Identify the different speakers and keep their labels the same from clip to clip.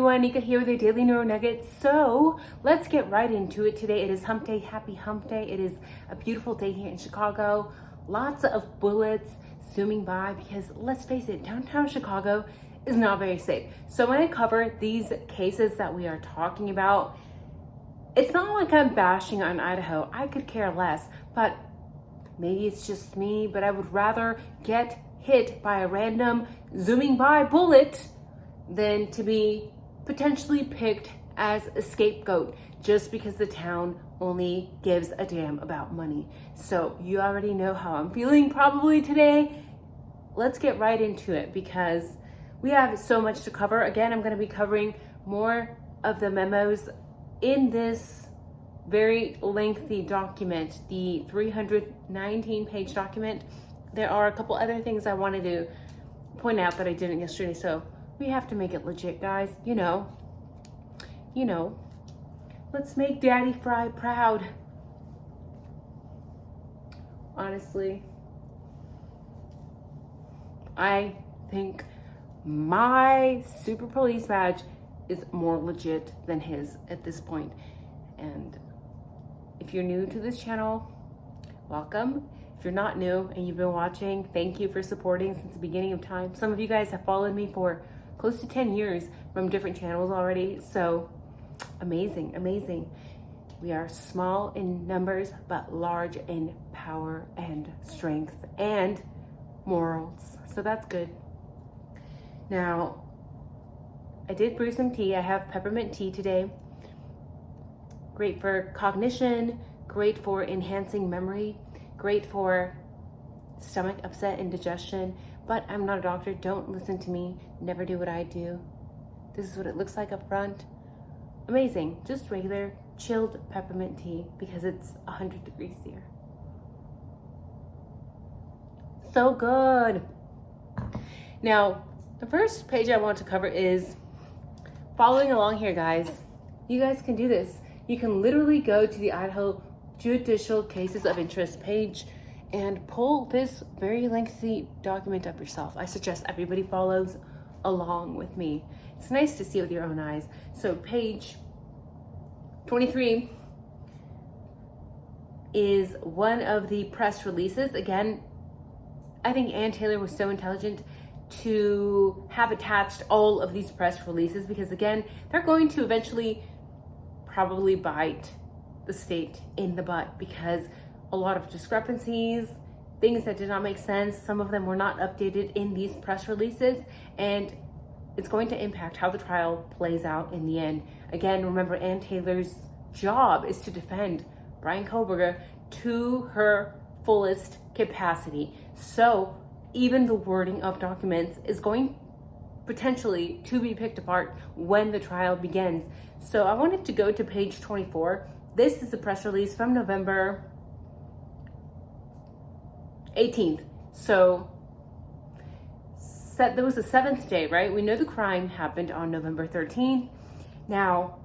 Speaker 1: everyone, Nika here with your daily neuro nuggets. So let's get right into it today. It is hump day, happy hump day. It is a beautiful day here in Chicago. Lots of bullets zooming by because let's face it, downtown Chicago is not very safe. So when I cover these cases that we are talking about, it's not like I'm bashing on Idaho. I could care less, but maybe it's just me, but I would rather get hit by a random zooming by bullet than to be potentially picked as a scapegoat just because the town only gives a damn about money. So you already know how I'm feeling probably today. Let's get right into it because we have so much to cover. Again, I'm going to be covering more of the memos in this very lengthy document, the 319-page document. There are a couple other things I wanted to point out that I didn't yesterday, so we have to make it legit, guys. You know, let's make Daddy Fry proud. Honestly, I think my super police badge is more legit than his at this point. And if you're new to this channel, welcome. If you're not new and you've been watching, thank you for supporting since the beginning of time. Some of you guys have followed me for close to 10 years from different channels already. So amazing, amazing. We are small in numbers, but large in power and strength and morals. So that's good. Now, I did brew some tea. I have peppermint tea today. Great for cognition, great for enhancing memory, great for stomach upset and digestion. But I'm not a doctor. Don't listen to me. Never do what I do. This is what it looks like up front. Amazing. Just regular chilled peppermint tea because it's 100 degrees here. So good. Now, the first page I want to cover is following along here, guys. You guys can do this. You can literally go to the Idaho Judicial Cases of Interest page and pull this very lengthy document up yourself. I suggest everybody follows along with me. It's nice to see with your own eyes. So page 23 is one of the press releases. Again, I think Ann Taylor was so intelligent to have attached all of these press releases because again, they're going to eventually probably bite the state in the butt because a lot of discrepancies, things that did not make sense, some of them were not updated in these press releases, and it's going to impact how the trial plays out in the end. Again, remember, Ann Taylor's job is to defend Bryan Kohberger to her fullest capacity. So even the wording of documents is going potentially to be picked apart when the trial begins. So I wanted to go to page 24. This is a press release from November 18th. So there was the 7th day, right? We know the crime happened on November 13th. Now,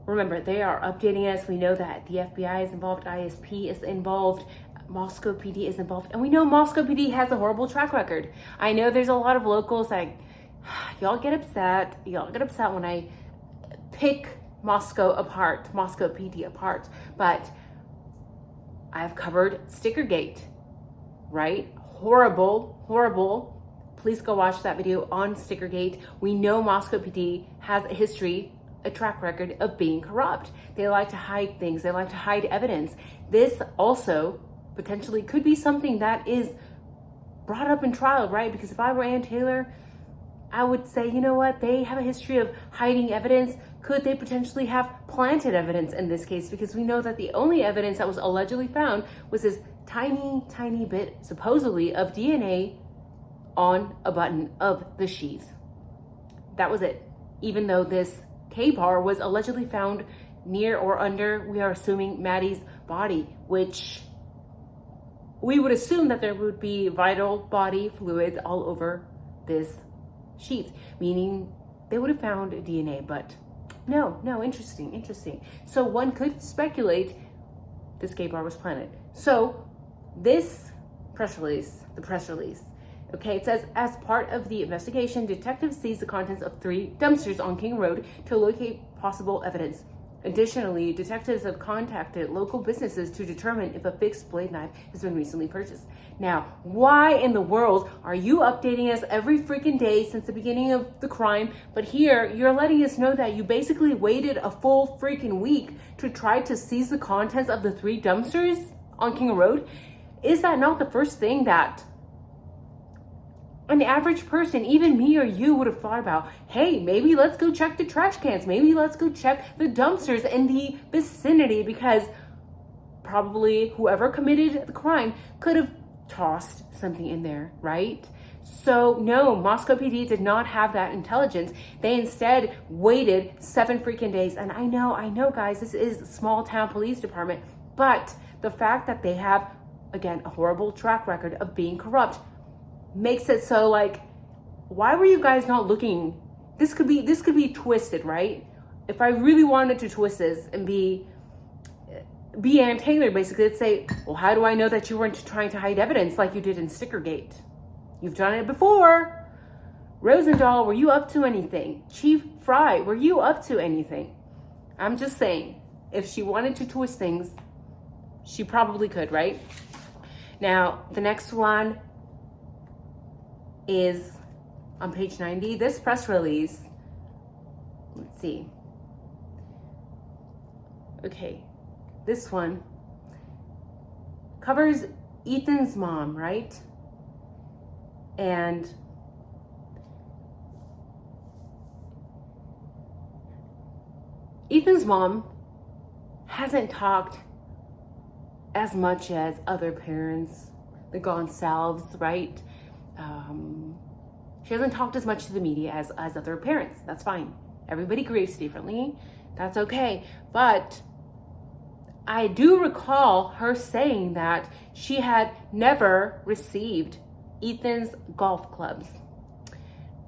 Speaker 1: remember, they are updating us. We know that the FBI is involved, ISP is involved, Moscow PD is involved, and we know Moscow PD has a horrible track record. I know there's a lot of locals like, y'all get upset when I pick Moscow PD apart, but I've covered Stickergate, right? Horrible. Please go watch that video on Stickergate. We know Moscow PD has a history, a track record of being corrupt. They like to hide things. They like to hide evidence. This also potentially could be something that is brought up in trial, right? Because if I were Ann Taylor, I would say, you know what? They have a history of hiding evidence. Could they potentially have planted evidence in this case? Because we know that the only evidence that was allegedly found was this tiny bit, supposedly, of DNA on a button of the sheath. That was it. Even though this K-bar was allegedly found near or under, we are assuming, Maddie's body, which we would assume that there would be vital body fluids all over this sheath, meaning they would have found DNA, but no, interesting. So one could speculate this K-bar was planted. So this press release, Okay, it says, as part of the investigation, detectives seized the contents of 3 dumpsters on King Road to locate possible evidence. Additionally, detectives have contacted local businesses to determine if a fixed blade knife has been recently purchased. Now, why in the world are you updating us every freaking day since the beginning of the crime? But here, you're letting us know that you basically waited a full freaking week to try to seize the contents of the 3 dumpsters on King Road? Is that not the first thing that an average person, even me or you, would have thought about? Hey, maybe let's go check the trash cans. Maybe let's go check the dumpsters in the vicinity, because probably whoever committed the crime could have tossed something in there, right? So no, Moscow PD did not have that intelligence. They instead waited 7 freaking days. And I know guys, this is a small town police department, but the fact that they have, again, a horrible track record of being corrupt makes it so, like, why were you guys not looking? This could be twisted, right? If I really wanted to twist this and be Ann Taylor, basically, let's say, well, how do I know that you weren't trying to hide evidence like you did in Stickergate? You've done it before. Rosendahl, were you up to anything? Chief Fry, were you up to anything? I'm just saying, if she wanted to twist things, she probably could, right? Now, the next one is on page 90. This press release, let's see. Okay, this one covers Ethan's mom, right? And Ethan's mom hasn't talked as much as other parents, the Gonsalves, right? She hasn't talked as much to the media as other parents. That's fine. Everybody grieves differently. That's okay. But I do recall her saying that she had never received Ethan's golf clubs.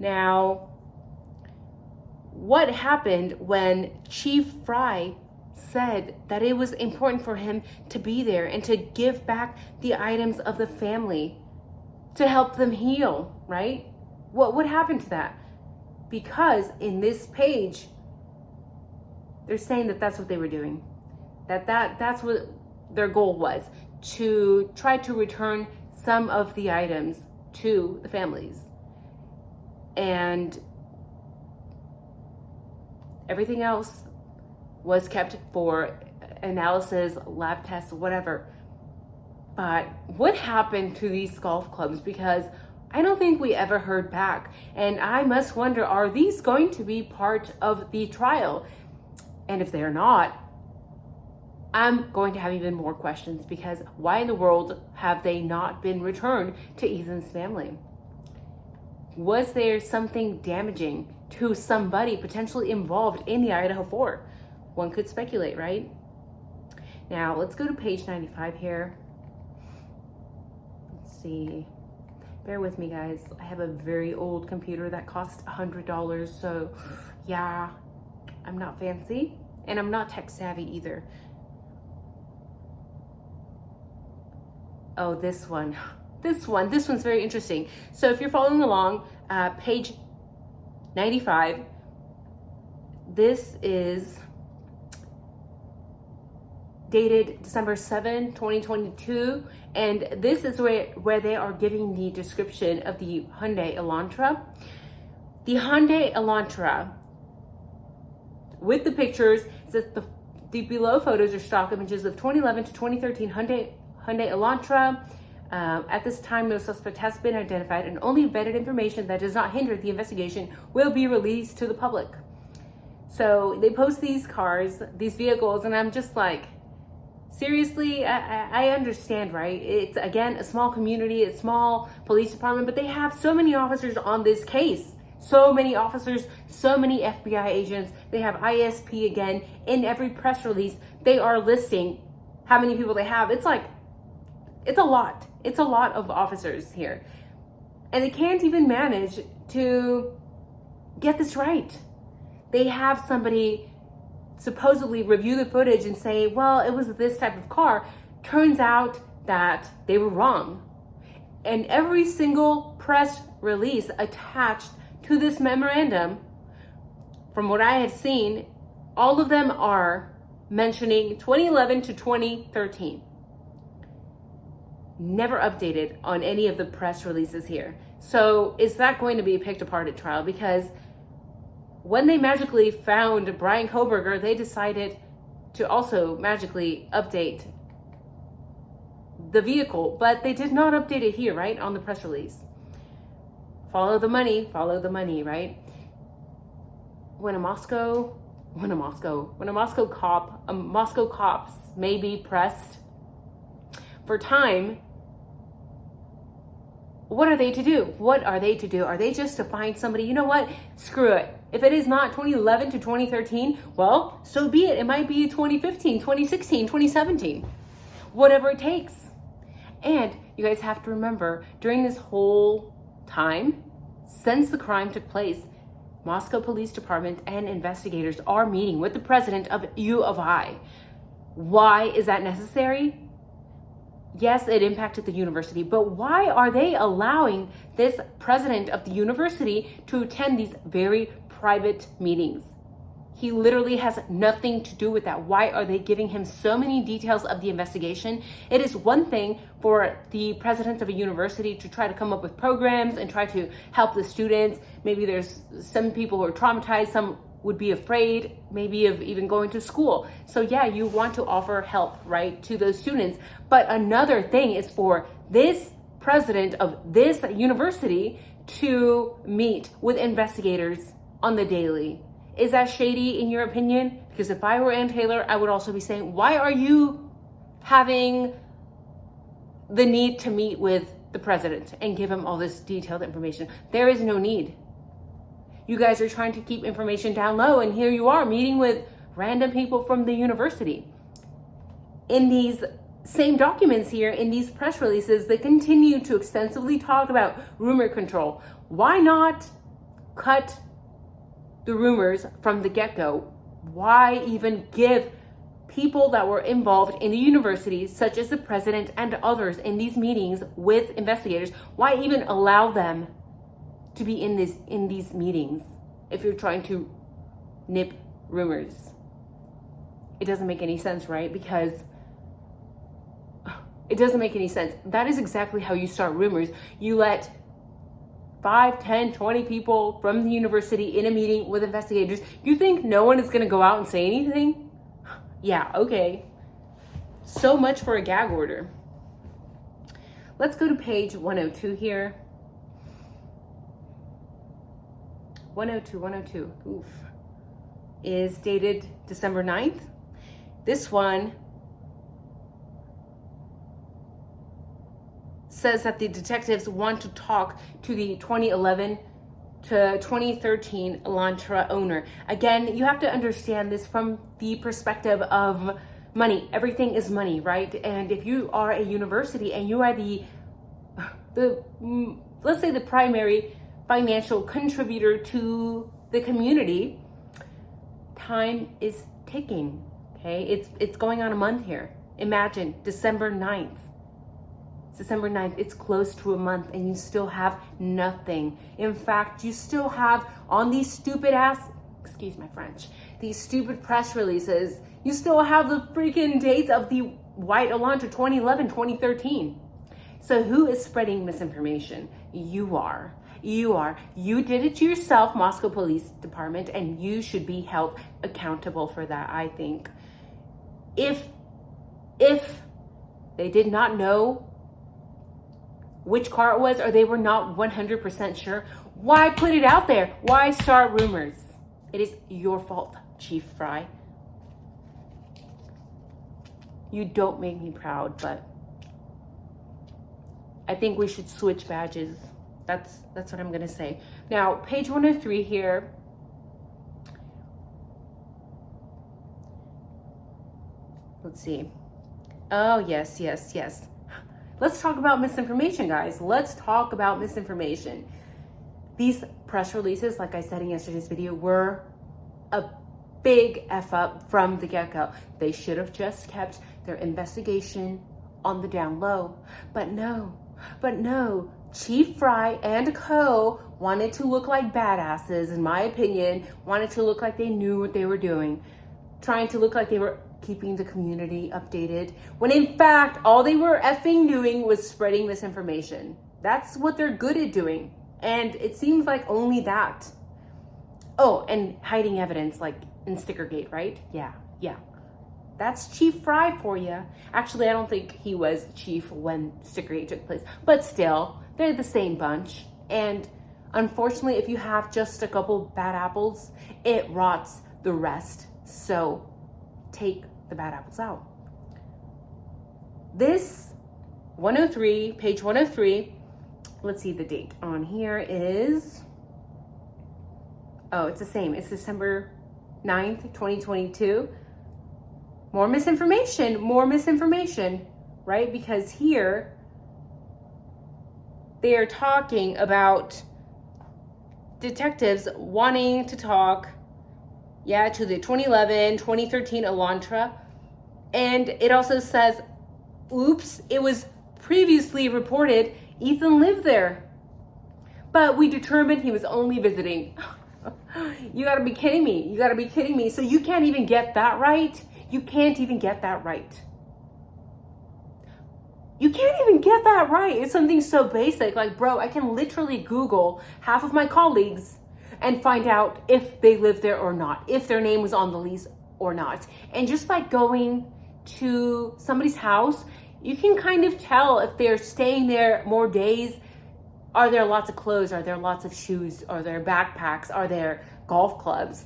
Speaker 1: Now, what happened when Chief Fry said that it was important for him to be there and to give back the items of the family to help them heal, right? What happened to that? Because in this page, they're saying that that's what they were doing. That's what their goal was, to try to return some of the items to the families. And everything else was kept for analysis, lab tests, whatever. But what happened to these golf clubs? Because I don't think we ever heard back. And I must wonder, are these going to be part of the trial? And if they're not, I'm going to have even more questions, because why in the world have they not been returned to Ethan's family? Was there something damaging to somebody potentially involved in the IDAHO4? One could speculate, right? Now, let's go to page 95 here. Let's see. Bear with me, guys. I have a very old computer that cost $100, so yeah, I'm not fancy, and I'm not tech savvy either. Oh, this one's very interesting. So if you're following along, page 95, this is dated December 7, 2022. And this is where they are giving the description of the Hyundai Elantra. The Hyundai Elantra, with the pictures, says the below photos are stock images of 2011 to 2013 Hyundai Elantra. At this time, no suspect has been identified, and only vetted information that does not hinder the investigation will be released to the public. So they post these cars, these vehicles, and I'm just like, seriously, I understand, right? It's, again, a small community, a small police department, but they have so many officers on this case. So many officers, so many FBI agents. They have ISP again. In every press release, they are listing how many people they have. It's like, it's a lot. It's a lot of officers here. And they can't even manage to get this right. They have somebody supposedly review the footage and say, well, it was this type of car. Turns out that they were wrong. And every single press release attached to this memorandum, from what I have seen, all of them are mentioning 2011 to 2013. Never updated on any of the press releases here. So is that going to be picked apart at trial? Because when they magically found Bryan Kohberger, they decided to also magically update the vehicle, but they did not update it here, right? On the press release. Follow the money, right? When a Moscow cops may be pressed for time, what are they to do? Are they just to find somebody, you know what? Screw it. If it is not 2011 to 2013, well, so be it. It might be 2015, 2016, 2017, whatever it takes. And you guys have to remember, during this whole time, since the crime took place, Moscow Police Department and investigators are meeting with the president of U of I. Why is that necessary? Yes, it impacted the university, but why are they allowing this president of the university to attend these very private meetings? He literally has nothing to do with that. Why are they giving him so many details of the investigation? It is one thing for the president of a university to try to come up with programs and try to help the students. Maybe there's some people who are traumatized, some would be afraid maybe of even going to school. So yeah, you want to offer help, right, to those students. But another thing is for this president of this university to meet with investigators on the daily. Is that shady in your opinion? Because if I were Ann Taylor, I would also be saying, why are you having the need to meet with the president and give him all this detailed information? There is no need. You guys are trying to keep information down low, and here you are meeting with random people from the university. In these same documents here, in these press releases, they continue to extensively talk about rumor control. Why not cut the rumors from the get-go? Why even give people that were involved in the university, such as the president and others, in these meetings with investigators? Why even allow them to be in these meetings if you're trying to nip rumors? It doesn't make any sense, right? Because it doesn't make any sense. That is exactly how you start rumors. You let 5, 10, 20 people from the university in a meeting with investigators. You think no one is going to go out and say anything? Yeah, okay. So much for a gag order. Let's go to page 102 here. 102, oof, is dated December 9th. This one says that the detectives want to talk to the 2011 to 2013 Elantra owner. Again, you have to understand this from the perspective of money. Everything is money, right? And if you are a university and you are the let's say the primary financial contributor to the community, time is ticking, okay? It's going on a month here. Imagine December 9th. December 9th, it's close to a month and you still have nothing. In fact, you still have on these stupid ass, excuse my French, these stupid press releases, you still have the freaking dates of the white Elantra 2011, 2013. So who is spreading misinformation? You are. You did it to yourself, Moscow Police Department, and you should be held accountable for that, I think. If they did not know which car it was, or they were not 100% sure, why put it out there? Why start rumors? It is your fault, Chief Fry. You don't make me proud, but I think we should switch badges. That's what I'm gonna say. Now, page 103 here. Let's see. Oh, yes. Let's talk about misinformation, guys. Let's talk about misinformation. These press releases, like I said in yesterday's video, were a big F up from the get-go. They should have just kept their investigation on the down low. But no, But no, Chief Fry and co wanted to look like badasses, in my opinion, wanted to look like they knew what they were doing, trying to look like they were keeping the community updated, when in fact, all they were effing doing was spreading misinformation. That's what they're good at doing. And it seems like only that. Oh, and hiding evidence like in Stickergate, right? Yeah. That's Chief Fry for you. Actually, I don't think he was the chief when Stickergate took place, but still, they're the same bunch. And unfortunately, if you have just a couple bad apples, it rots the rest. So take the bad apples out. This 103, page 103, let's see, the date on here is, oh, it's the same. It's December 9th, 2022. More misinformation, right? Because here they are talking about detectives wanting to talk, to the 2011, 2013 Elantra. And it also says, oops, it was previously reported Ethan lived there, but we determined he was only visiting. You gotta be kidding me. So you can't even get that right? You can't even get that right. It's something so basic. Like, bro, I can literally Google half of my colleagues and find out if they live there or not, if their name was on the lease or not. And just by going to somebody's house, you can kind of tell if they're staying there more days. Are there lots of clothes? Are there lots of shoes? Are there backpacks? Are there golf clubs?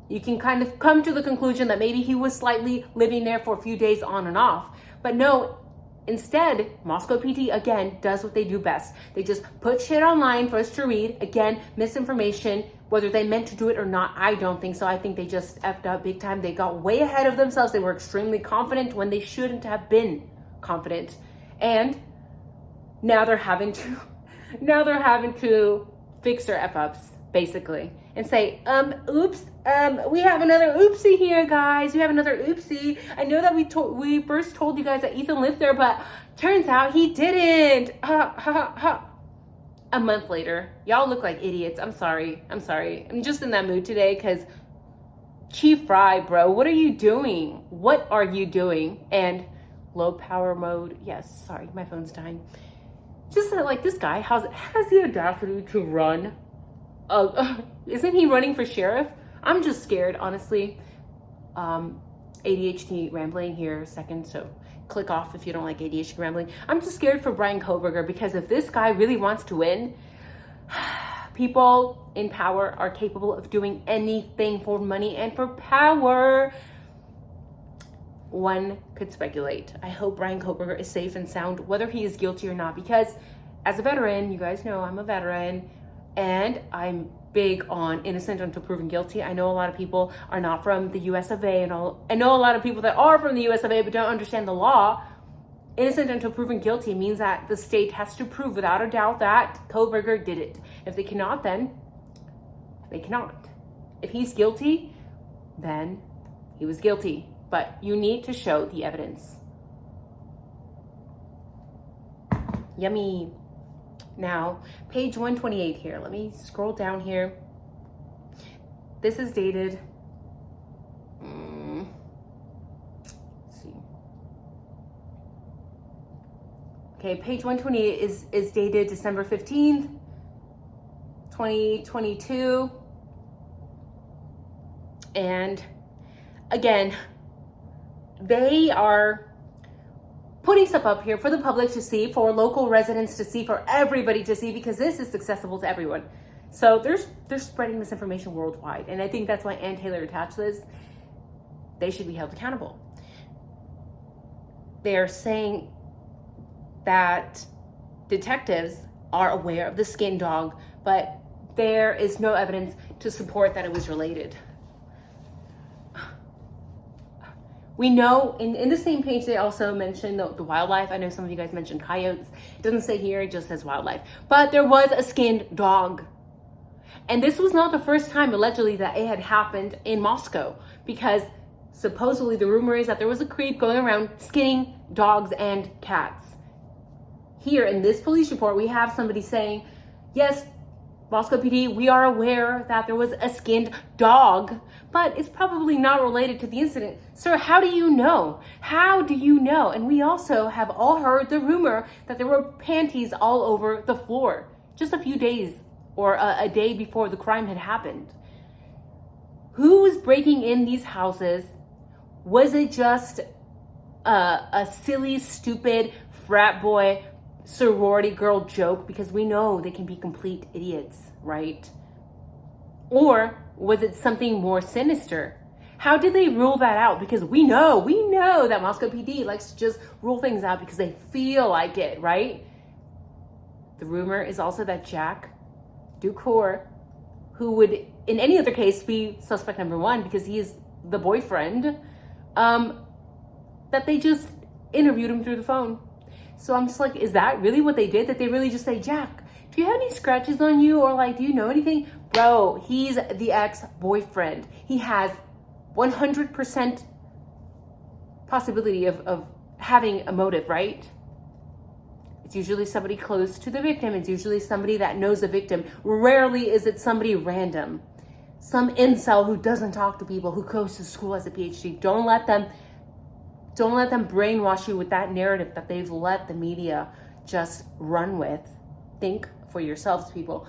Speaker 1: You can kind of come to the conclusion that maybe he was slightly living there for a few days on and off. But no, instead, Moscow PD, again, does what they do best. They just put shit online for us to read. Again, misinformation, whether they meant to do it or not, I don't think so. I think they just effed up big time. They got way ahead of themselves. They were extremely confident when they shouldn't have been confident. And now they're having to fix their F-ups, basically, and say, oops, we have another oopsie here, guys. We have another oopsie. I know that we first told you guys that Ethan lived there, but turns out he didn't. A month later, y'all look like idiots. I'm sorry. I'm just in that mood today because Chief Fry, bro, what are you doing? And low power mode. Yes, sorry, my phone's dying. Just like this guy has the audacity to run. Isn't he running for sheriff? I'm just scared, honestly. ADHD rambling here a second, so click off if you don't like ADHD rambling. I'm just scared for Bryan Kohberger because if this guy really wants to win, people in power are capable of doing anything for money and for power. One could speculate. I hope Bryan Kohberger is safe and sound, whether he is guilty or not, because as a veteran, you guys know I'm a veteran, and I'm big on innocent until proven guilty. I know a lot of people are not from the US of A, and I know a lot of people that are from the US of A but don't understand the law. Innocent until proven guilty means that the state has to prove without a doubt that Kohberger did it. If they cannot, then they cannot. If he's guilty, then he was guilty. But you need to show the evidence. Yummy. Now, page 128 here. Let me scroll down here. This is dated. Let's see. Okay, page 128 is dated December 15th, 2022. And again, they are putting stuff up here for the public to see, for local residents to see, for everybody to see, because this is accessible to everyone. So they're spreading this information worldwide. And I think that's why Ann Taylor attached this. They should be held accountable. They're saying that detectives are aware of the skin dog, but there is no evidence to support that it was related. We know in the same page, they also mentioned the wildlife. I know some of you guys mentioned coyotes. It doesn't say here, it just says wildlife. But there was a skinned dog. And this was not the first time, allegedly, that it had happened in Moscow, because supposedly the rumor is that there was a creep going around skinning dogs and cats. here in this police report, we have somebody saying, yes, Moscow PD, we are aware that there was a skinned dog, but it's probably not related to the incident. Sir, how do you know? How do you know? And we also have all heard the rumor that there were panties all over the floor just a few days or a day before the crime had happened. Who was breaking in these houses? Was it just a silly, stupid frat boy sorority girl joke, because we know they can be complete idiots, right? Or was it something more sinister? How did they rule that out? Because we know that Moscow PD likes to just rule things out because they feel like it, right? The rumor is also that Jack Ducour, who would in any other case be suspect number one because he is the boyfriend, that they just interviewed him through the phone. So I'm just like, is that really what they did? That they really just say, Jack, do you have any scratches on you? Or like, do you know anything? Bro, he's the ex-boyfriend. He has 100% possibility of having a motive, right? It's usually somebody close to the victim. It's usually somebody that knows the victim. Rarely is it somebody random. Some incel who doesn't talk to people, who goes to school as a PhD. Don't let them brainwash you with that narrative that they've let the media just run with. Think for yourselves, people.